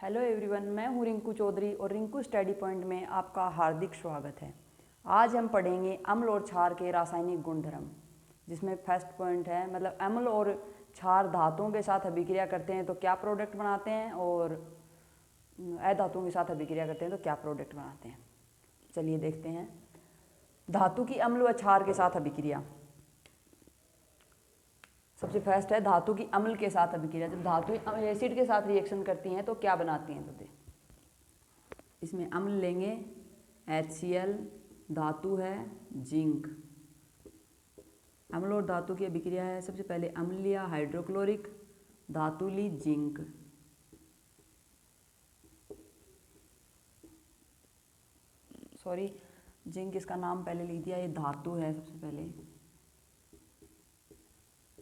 Hello everyone, मैं हूँ रिंकू चौधरी और रिंकू स्टडी पॉइंट में आपका हार्दिक स्वागत है। आज हम पढ़ेंगे अम्ल और क्षार के रासायनिक गुणधर्म, जिसमें फर्स्ट पॉइंट है मतलब अम्ल और क्षार धातुओं के साथ अभिक्रिया करते हैं तो क्या प्रोडक्ट बनाते हैं, और अधातुओं के साथ अभिक्रिया करते हैं तो क्या प्रोडक्ट बनाते हैं। चलिए देखते हैं। धातु की अम्ल व क्षार के साथ अभिक्रिया। सबसे फर्स्ट है धातु की अम्ल के साथ अभिक्रिया। जब धातु एसिड के साथ रिएक्शन करती हैं तो क्या बनाती हैं, तो देख इसमें अम्ल लेंगे HCl, धातु है जिंक। अम्ल और धातु की अभिक्रिया है। सबसे पहले अम्ल लिया हाइड्रोक्लोरिक, धातु ली जिंक। सॉरी, जिंक इसका नाम पहले लिख दिया, ये धातु है सबसे पहले।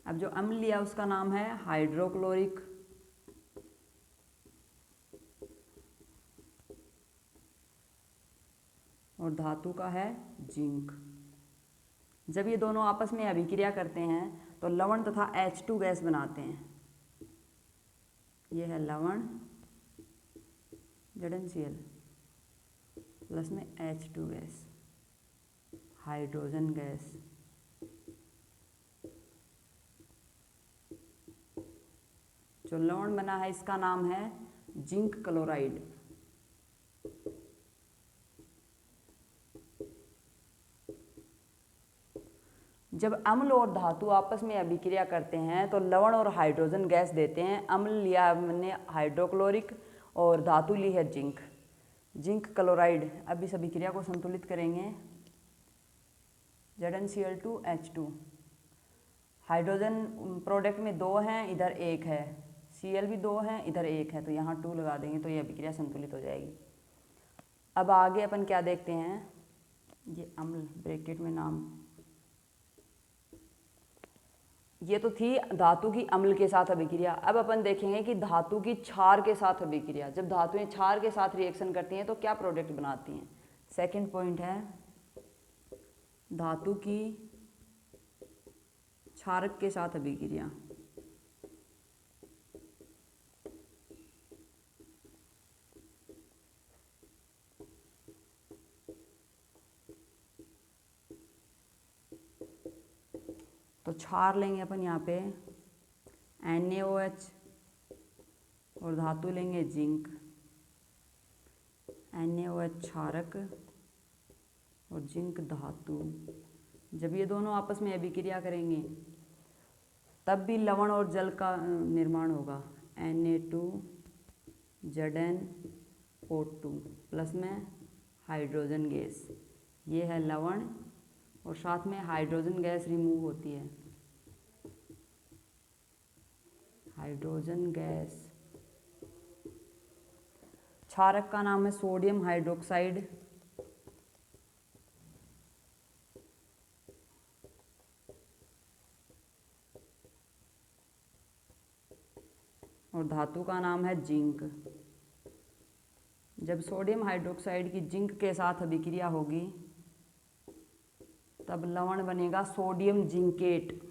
अब जो अम्ल लिया उसका नाम है हाइड्रोक्लोरिक, और धातु का है जिंक। जब ये दोनों आपस में अभिक्रिया करते हैं तो लवण तथा H2 गैस बनाते हैं। ये है लवण ZnCl प्लस में H2 गैस, हाइड्रोजन गैस। जो लवण बना है इसका नाम है जिंक क्लोराइड। जब अम्ल और धातु आपस में अभिक्रिया करते हैं तो लवण और हाइड्रोजन गैस देते हैं। अम्ल लिया हमने हाइड्रोक्लोरिक और धातु ली है जिंक, जिंक क्लोराइड। अब इस अभिक्रिया को संतुलित करेंगे। ZnCl2H2, हाइड्रोजन प्रोडक्ट में 2 हैं, इधर 1 है। Cl भी 2 हैं, इधर 1 है, तो यहाँ 2 लगा देंगे तो ये अभिक्रिया संतुलित हो जाएगी। अब आगे अपन क्या देखते हैं। ये अम्ल ब्रैकेट में नाम, ये तो थी धातु की अम्ल के साथ अभिक्रिया। अब अपन देखेंगे कि धातु की क्षार के साथ अभिक्रिया। जब धातुएं क्षार के साथ रिएक्शन करती हैं तो क्या प्रोडक्ट बनाती हैं। सेकंड पॉइंट है धातु की क्षारक के साथ अभिक्रिया। तो क्षार लेंगे अपन यहाँ पे NaOH और धातु लेंगे जिंक। NaOH क्षारक और जिंक धातु। जब ये दोनों आपस में अभिक्रिया करेंगे तब भी लवण और जल का निर्माण होगा। Na2ZnO2 प्लस में हाइड्रोजन गैस। ये है लवण और साथ में हाइड्रोजन गैस रिमूव होती है, हाइड्रोजन गैस। क्षारक का नाम है सोडियम हाइड्रोक्साइड, और धातु का नाम है जिंक। जब सोडियम हाइड्रोक्साइड की जिंक के साथ अभिक्रिया होगी तब लवण बनेगा सोडियम जिंकेट,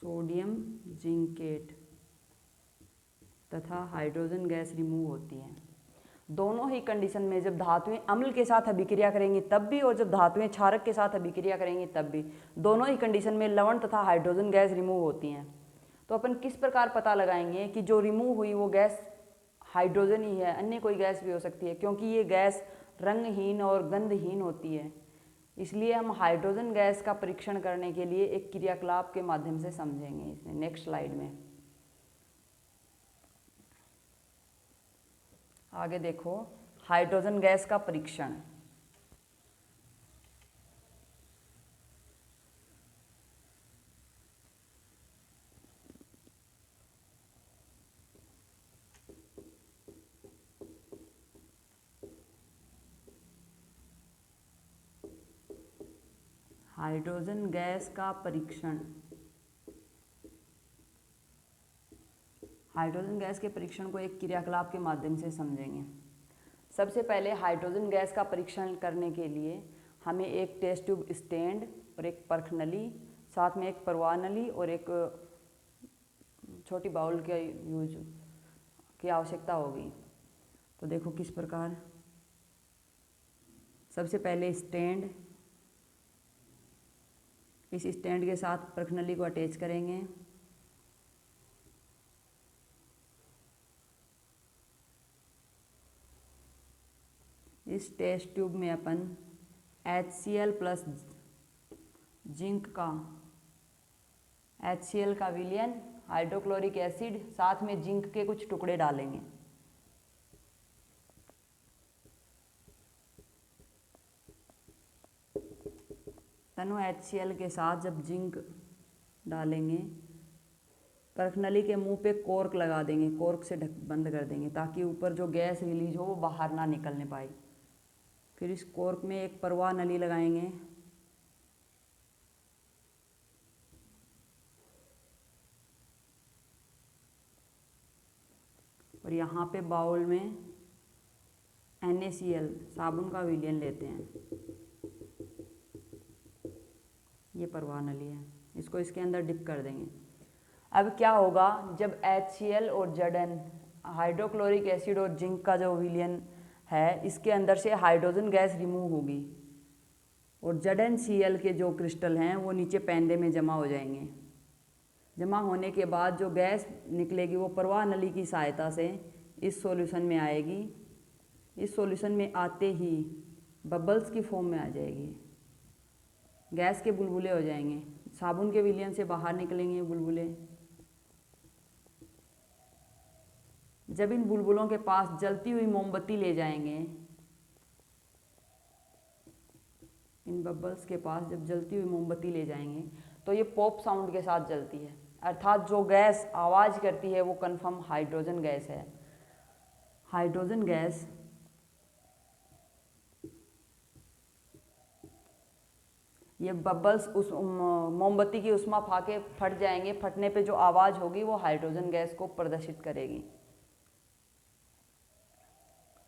सोडियम जिंकेट, तथा हाइड्रोजन गैस रिमूव होती है। दोनों ही कंडीशन में, जब धातुएं अम्ल के साथ अभिक्रिया करेंगी तब भी और जब धातुएं क्षारक के साथ अभिक्रिया करेंगी तब भी, दोनों ही कंडीशन में लवण तथा हाइड्रोजन गैस रिमूव होती हैं। तो अपन किस प्रकार पता लगाएंगे कि जो रिमूव हुई वो गैस हाइड्रोजन ही है, अन्य कोई गैस भी हो सकती है, क्योंकि ये गैस रंगहीन और गंधहीन होती है। इसलिए हम हाइड्रोजन गैस का परीक्षण करने के लिए एक क्रियाकलाप के माध्यम से समझेंगे इसमें नेक्स्ट स्लाइड में। आगे देखो हाइड्रोजन गैस का परीक्षण। हाइड्रोजन गैस का परीक्षण। हाइड्रोजन गैस के परीक्षण को एक क्रियाकलाप के माध्यम से समझेंगे। सबसे पहले हाइड्रोजन गैस का परीक्षण करने के लिए हमें एक टेस्ट ट्यूब स्टैंड और एक परख नली, साथ में एक प्रवाह नली और एक छोटी बाउल के यूज की आवश्यकता होगी। तो देखो किस प्रकार, सबसे पहले स्टैंड, इस स्टैंड के साथ प्रखनली को अटैच करेंगे। इस टेस्ट ट्यूब में अपन HCl प्लस जिंक का HCl का विलयन, हाइड्रोक्लोरिक एसिड, साथ में जिंक के कुछ टुकड़े डालेंगे। तनु HCl के साथ जब जिंक डालेंगे, प्रखनली के मुंह पे कॉर्क लगा देंगे, कॉर्क से ढक बंद कर देंगे ताकि ऊपर जो गैस रिलीज हो वो बाहर ना निकलने पाए। फिर इस कॉर्क में एक प्रवाह नली लगाएंगे। और यहाँ पे बाउल में NaCl साबुन का विलयन लेते हैं। ये प्रवाह नली है, इसको इसके अंदर डिप कर देंगे। अब क्या होगा, जब HCl और Zn हाइड्रोक्लोरिक एसिड और जिंक का जो विलयन है, इसके अंदर से हाइड्रोजन गैस रिमूव होगी और ZnCl के जो क्रिस्टल हैं वो नीचे पैंदे में जमा हो जाएंगे। जमा होने के बाद जो गैस निकलेगी वो प्रवाह नली की सहायता से इस सॉल्यूशन में आएगी। इस सॉल्यूशन में आते ही बबल्स की फॉर्म में आ जाएगी, गैस के बुलबुले हो जाएंगे, साबुन के विलयन से बाहर निकलेंगे बुलबुले। जब इन बुलबुलों के पास जलती हुई मोमबत्ती ले जाएंगे, इन बबल्स के पास जब जलती हुई मोमबत्ती ले जाएंगे तो ये पॉप साउंड के साथ जलती है, अर्थात जो गैस आवाज़ करती है वो कन्फर्म हाइड्रोजन गैस है। हाइड्रोजन गैस ये बबल्स उस मोमबत्ती की उष्मा खा के फट जाएंगे, फटने पे जो आवाज़ होगी वो हाइड्रोजन गैस को प्रदर्शित करेगी।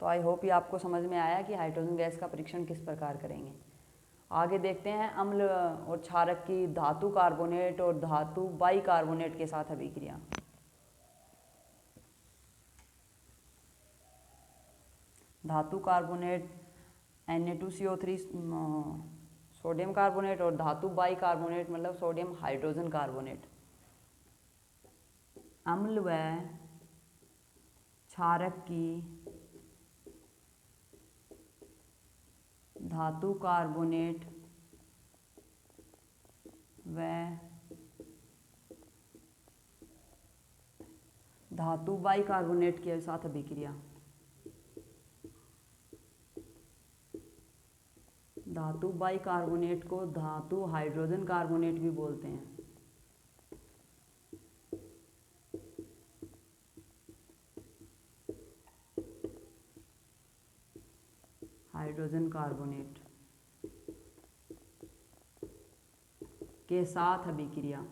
तो आई होप ये आपको समझ में आया कि हाइड्रोजन गैस का परीक्षण किस प्रकार करेंगे। आगे देखते हैं अम्ल और क्षारक की धातु कार्बोनेट और धातु बाइकार्बोनेट के साथ अभिक्रिया। धातु कार्बोनेट Na2CO3 सोडियम कार्बोनेट और धातु बाइकार्बोनेट मतलब सोडियम हाइड्रोजन कार्बोनेट। अम्ल व क्षारक की धातु कार्बोनेट व धातु बाइकार्बोनेट के साथ अभिक्रिया। धातु बाइकार्बोनेट को धातु हाइड्रोजन कार्बोनेट भी बोलते हैं। हाइड्रोजन कार्बोनेट के साथ अभिक्रिया।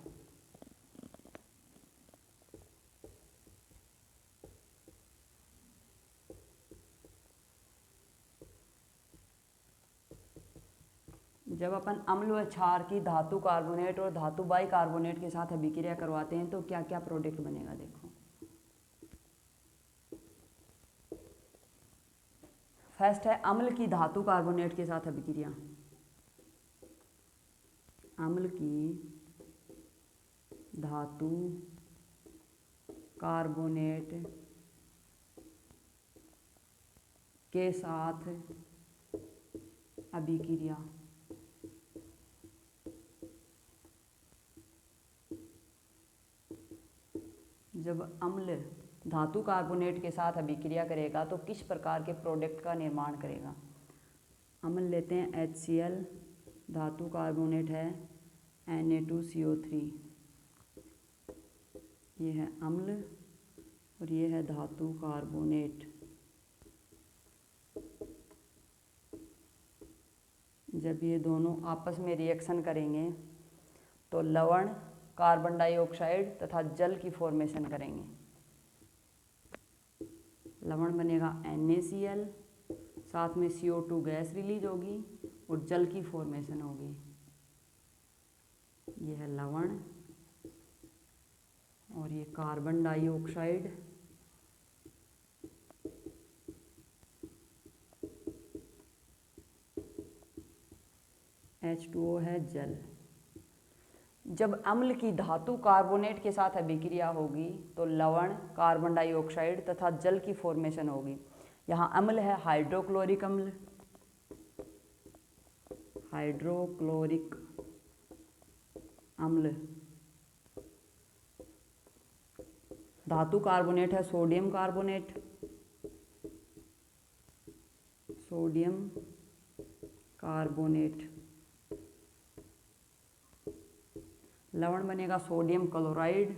जब अपन अम्ल व क्षार की धातु कार्बोनेट और धातु बाइकार्बोनेट के साथ अभिक्रिया करवाते हैं तो क्या क्या प्रोडक्ट बनेगा, देखो। फर्स्ट है अम्ल की धातु कार्बोनेट के साथ अभिक्रिया। अम्ल की धातु कार्बोनेट के साथ अभिक्रिया। जब अम्ल धातु कार्बोनेट के साथ अभिक्रिया करेगा तो किस प्रकार के प्रोडक्ट का निर्माण करेगा। अम्ल लेते हैं HCl, धातु कार्बोनेट है Na2CO3, ये है अम्ल और ये है धातु कार्बोनेट। जब ये दोनों आपस में रिएक्शन करेंगे तो लवण, कार्बन डाइऑक्साइड तथा जल की फॉर्मेशन करेंगे। लवण बनेगा NaCl, साथ में CO2 गैस रिलीज होगी और जल की फॉर्मेशन होगी। ये है लवण और ये कार्बन डाइऑक्साइड H2O है जल। जब अम्ल की धातु कार्बोनेट के साथ अभिक्रिया होगी तो लवण, कार्बन डाइऑक्साइड तथा जल की फॉर्मेशन होगी। यहाँ अम्ल है हाइड्रोक्लोरिक अम्ल, हाइड्रोक्लोरिक अम्ल। धातु कार्बोनेट है सोडियम कार्बोनेट, सोडियम कार्बोनेट। लवण बनेगा सोडियम क्लोराइड,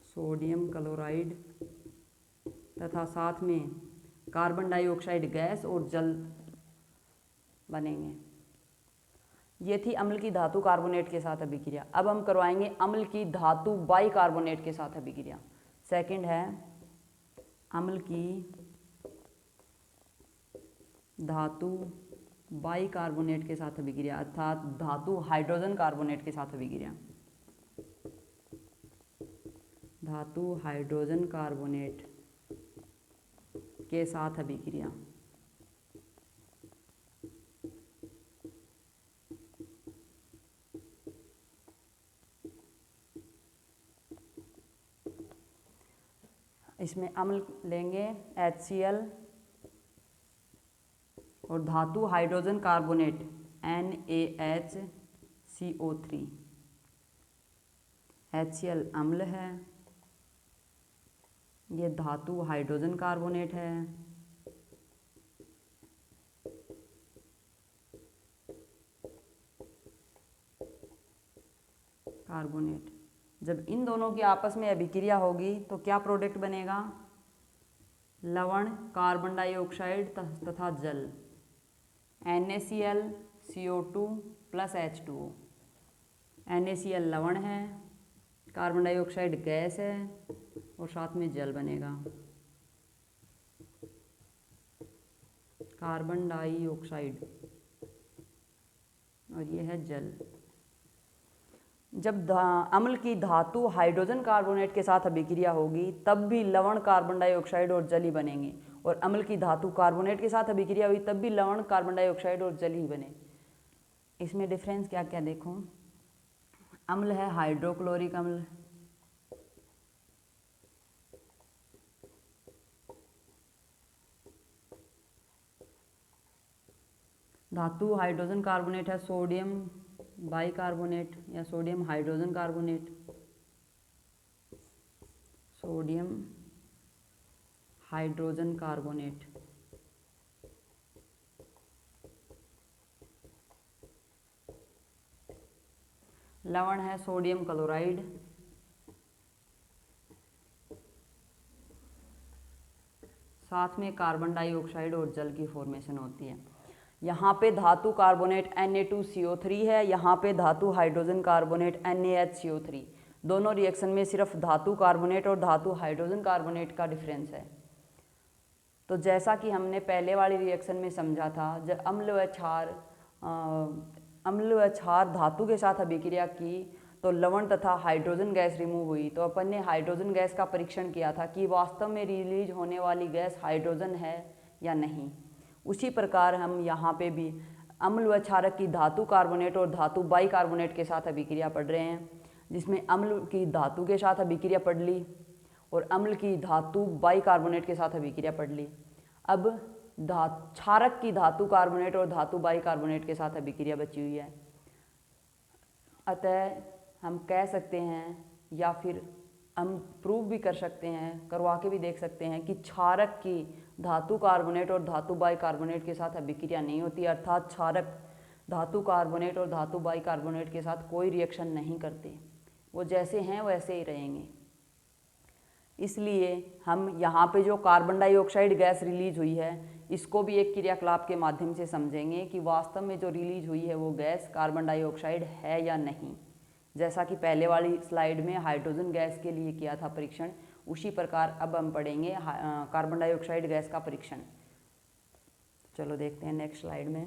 सोडियम क्लोराइड तथा साथ में कार्बन डाइऑक्साइड गैस और जल बनेंगे। ये थी अम्ल की धातु कार्बोनेट के साथ अभिक्रिया। अब हम करवाएंगे अम्ल की धातु बाई कार्बोनेट के साथ अभिक्रिया। सेकंड है अम्ल की धातु बाई कार्बोनेट के साथ अभिक्रिया अर्थात धातु हाइड्रोजन कार्बोनेट के साथ अभिक्रिया। धातु हाइड्रोजन कार्बोनेट के साथ अभिक्रिया। इसमें अम्ल लेंगे HCl और धातु हाइड्रोजन कार्बोनेट NaHCO3। HCl अम्ल है, ये धातु हाइड्रोजन कार्बोनेट है, कार्बोनेट। जब इन दोनों की आपस में अभिक्रिया होगी तो क्या प्रोडक्ट बनेगा? लवण, कार्बन डाइऑक्साइड तथा जल, NaCl CO2 plus H2O। NaCl लवण है, कार्बन डाइऑक्साइड गैस है और साथ में जल बनेगा, कार्बन डाइऑक्साइड, और ये है जल। जब अम्ल की धातु हाइड्रोजन कार्बोनेट के साथ अभिक्रिया होगी तब भी लवण, कार्बन डाइऑक्साइड और जल ही बनेंगे, और अम्ल की धातु कार्बोनेट के साथ अभिक्रिया हुई तब भी लवण, कार्बन डाइऑक्साइड और जल ही बने। इसमें डिफरेंस क्या क्या देखो। अम्ल है हाइड्रोक्लोरिक अम्ल, धातु हाइड्रोजन कार्बोनेट है सोडियम बाइकार्बोनेट या sodium hydrogen carbonate, sodium hydrogen carbonate. लवण है सोडियम क्लोराइड, साथ में कार्बन डाइऑक्साइड और जल की फॉर्मेशन होती है। यहाँ पे धातु कार्बोनेट Na2CO3 है, यहाँ पे धातु हाइड्रोजन कार्बोनेट NaHCO3। दोनों रिएक्शन में सिर्फ धातु कार्बोनेट और धातु हाइड्रोजन कार्बोनेट का डिफरेंस है। तो जैसा कि हमने पहले वाली रिएक्शन में समझा था, जब अम्ल व क्षार धातु के साथ अभिक्रिया की तो लवण तथा हाइड्रोजन गैस रिमूव हुई। तो अपन ने हाइड्रोजन गैस का परीक्षण किया था कि वास्तव में रिलीज होने वाली गैस हाइड्रोजन है या नहीं। उसी प्रकार हम यहाँ पे भी अम्ल व क्षारक की धातु कार्बोनेट और धातु बाइकार्बोनेट के साथ अभिक्रिया पढ़ रहे हैं, जिसमें अम्ल की धातु के साथ अभिक्रिया पढ़ ली और अम्ल की धातु बाइकार्बोनेट के साथ अभिक्रिया पढ़ ली। अब क्षारक की धातु कार्बोनेट और धातु बाइकार्बोनेट के साथ अभिक्रिया बची हुई है। अतः हम कह सकते हैं या फिर हम प्रूव भी कर सकते हैं, करवा के भी देख सकते हैं कि क्षारक की धातु कार्बोनेट और धातु बाइकार्बोनेट के साथ अभिक्रिया नहीं होती, अर्थात क्षारक धातु कार्बोनेट और धातु बाइकार्बोनेट के साथ कोई रिएक्शन नहीं करते, वो जैसे हैं वैसे ही रहेंगे। इसलिए हम यहाँ पे जो कार्बन डाइऑक्साइड गैस रिलीज हुई है इसको भी एक क्रियाकलाप के माध्यम से समझेंगे कि वास्तव में जो रिलीज हुई है वो गैस कार्बन डाइऑक्साइड है या नहीं। जैसा कि पहले वाली स्लाइड में हाइड्रोजन गैस के लिए किया था परीक्षण, उसी प्रकार अब हम पढ़ेंगे कार्बन डाइऑक्साइड गैस का परीक्षण। चलो देखते हैं नेक्स्ट स्लाइड में।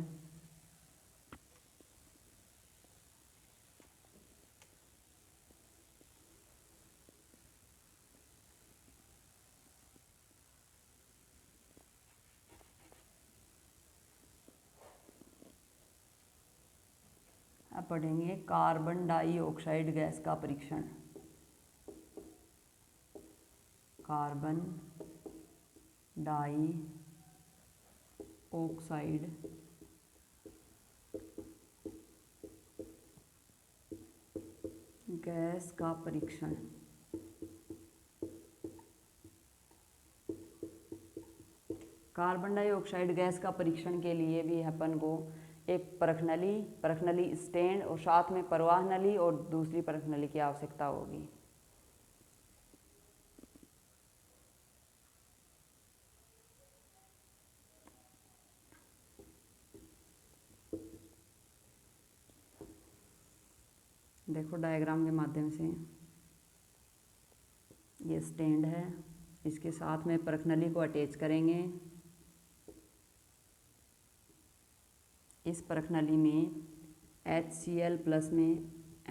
अब पढ़ेंगे कार्बन डाइऑक्साइड गैस का परीक्षण। कार्बन डाइऑक्साइड गैस का परीक्षण। कार्बन डाइऑक्साइड गैस का परीक्षण के लिए भी अपन को एक परखनली स्टैंड और साथ में प्रवाह नली और दूसरी परखनली की आवश्यकता होगी। देखो डायग्राम के माध्यम से ये स्टैंड है, इसके साथ में परखनली को अटैच करेंगे। इस परखनली में HCl प्लस में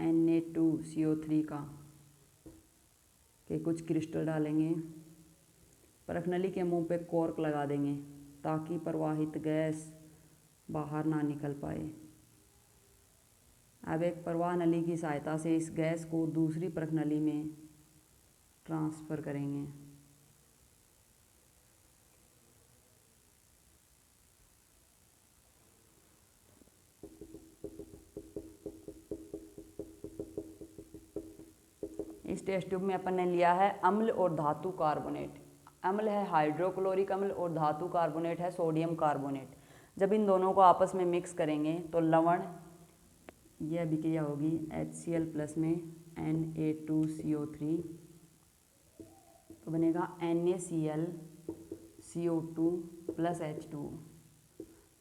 Na2CO3 के कुछ क्रिस्टल डालेंगे। परखनली के मुंह पे कॉर्क लगा देंगे ताकि प्रवाहित गैस बाहर ना निकल पाए। अब एक प्रवाह नली की सहायता से इस गैस को दूसरी परखनली में ट्रांसफ़र करेंगे। इस टेस्ट ट्यूब में अपन ने लिया है अम्ल और धातु कार्बोनेट। अम्ल है हाइड्रोक्लोरिक अम्ल और धातु कार्बोनेट है सोडियम कार्बोनेट। जब इन दोनों को आपस में मिक्स करेंगे तो लवण, यह अभिक्रिया होगी HCl प्लस में Na2CO3, तो बनेगा NaCl CO2 प्लस H2।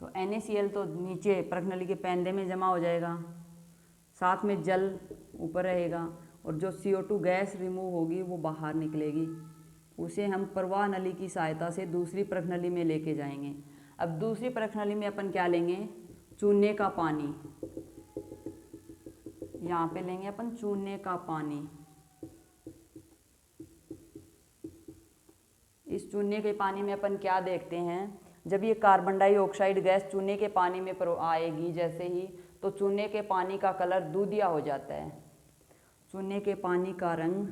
तो NaCl तो नीचे परखनली के पैंदे में जमा हो जाएगा, साथ में जल ऊपर रहेगा और जो CO2 गैस रिमूव होगी वो बाहर निकलेगी। उसे हम प्रवाह नली की सहायता से दूसरी परखनली में लेके जाएंगे। अब दूसरी परखनली में अपन क्या लेंगे, चूने का पानी। यहाँ पे लेंगे अपन चूने का पानी। इस चूने के पानी में अपन क्या देखते हैं, जब ये कार्बन डाइऑक्साइड गैस चूने के पानी में आएगी जैसे ही, तो चूने के पानी का कलर दूधिया हो जाता है। चूने के पानी का रंग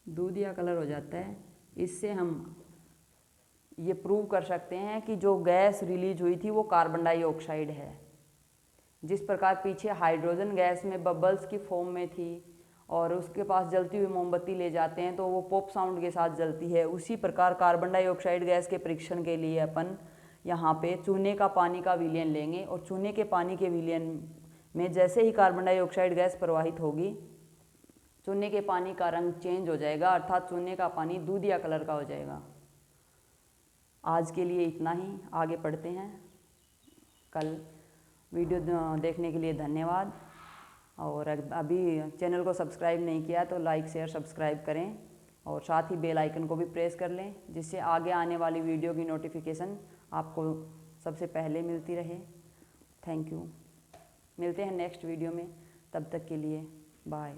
दूधिया कलर हो जाता है। इससे हम ये प्रूव कर सकते हैं कि जो गैस रिलीज हुई थी वो कार्बन डाइऑक्साइड है। जिस प्रकार पीछे हाइड्रोजन गैस में बबल्स की फॉर्म में थी और उसके पास जलती हुई मोमबत्ती ले जाते हैं तो वो पॉप साउंड के साथ जलती है, उसी प्रकार कार्बन डाइऑक्साइड गैस के परीक्षण के लिए अपन यहाँ पे चूने का पानी का विलयन लेंगे और चूने के पानी के विलयन में जैसे ही कार्बन डाइऑक्साइड गैस प्रवाहित होगी, चूने के पानी का रंग चेंज हो जाएगा, अर्थात चूने का पानी दूधिया कलर का हो जाएगा। आज के लिए इतना ही, आगे पढ़ते हैं कल। वीडियो देखने के लिए धन्यवाद। और अभी चैनल को सब्सक्राइब नहीं किया तो लाइक शेयर सब्सक्राइब करें और साथ ही बेल आइकन को भी प्रेस कर लें, जिससे आगे आने वाली वीडियो की नोटिफिकेशन आपको सबसे पहले मिलती रहे। Thank you. मिलते हैं नेक्स्ट वीडियो में, तब तक के लिए बाय।